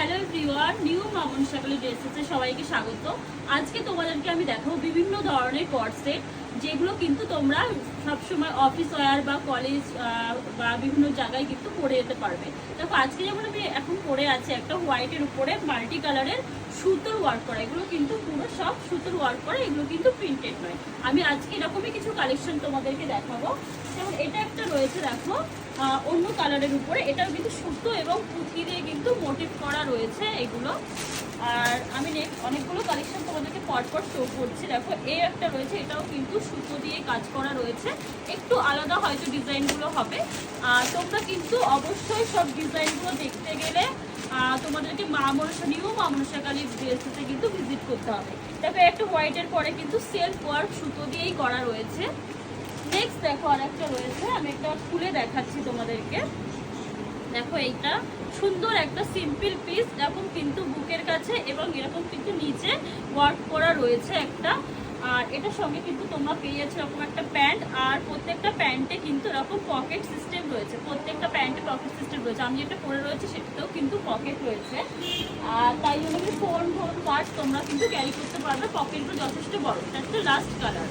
Hello everyone, new Mamun সকালে ড্রেসেসে সবাইকে স্বাগত। আজকে তোমাদেরকে আমি দেখাবো বিভিন্ন ধরনের কট সেট, যেগুলো কিন্তু তোমরা সবসময় অফিস ওয়্যার বা কলেজ বা বিভিন্ন জায়গায় কিন্তু পরে যেতে পারবে। দেখো আজকে যেমন আমি এখন পরে আছি একটা হোয়াইটের উপরে মাল্টি কালারের সুতোর ওয়ার্ক করা, এগুলো কিন্তু পুরো সব সুতোর ওয়ার্ক করা, এগুলো কিন্তু প্রিন্টেড নয়। আমি আজকে এরকমই কিছু কালেকশন তোমাদেরকে দেখাবো। যেমন এটা একটা রয়েছে, দেখো অন্য কালারের উপরে, এটাও কিন্তু সুতো এবং পুঁথি দিয়ে কিন্তু মোটিভ করা রয়েছে এগুলো। আর আমি নেক্সট অনেকগুলো কালেকশন তোমাদেরকে পরপর শো করছি। দেখো এই একটা রয়েছে, এটাও কিন্তু সুতো দিয়ে কাজ করা রয়েছে, একটু আলাদা হয়তো ডিজাইনগুলো হবে। তোমরা কিন্তু অবশ্যই সব ডিজাইনগুলো দেখতে গেলে তোমাদেরকে নিউ মা মনসা কালীর ড্রেসেসে কিন্তু ভিজিট করতে হবে। দেখো একটা হোয়াইটের পরে কিন্তু সেলফ ওয়ার্ক সুতো দিয়েই করা রয়েছে। নেক্সট দেখো আর একটা রয়েছে, আমি একটা খুলে দেখাচ্ছি তোমাদেরকে। দেখো এইটা সুন্দর একটা সিম্পল পিস, এরকম কিন্তু বুকের কাছে এবং এরকম কিন্তু নিচে ওয়ার্ক করা রয়েছে একটা। আর এটার সঙ্গে কিন্তু তোমরা পেয়ে যাচ্ছ এরকম একটা প্যান্ট, আর প্রত্যেকটা প্যান্টে কিন্তু এরকম পকেট সিস্টেম রয়েছে, প্রত্যেকটা প্যান্টে পকেট সিস্টেম রয়েছে। আমি যেটা পরে রয়েছে সেটাতেও কিন্তু পকেট রয়েছে, আর তাই জন্য ফোন কার্ড তোমরা কিন্তু ক্যারি করতে পারবে, পকেটগুলো যথেষ্ট বড়। এটা হচ্ছে লাস্ট কালার।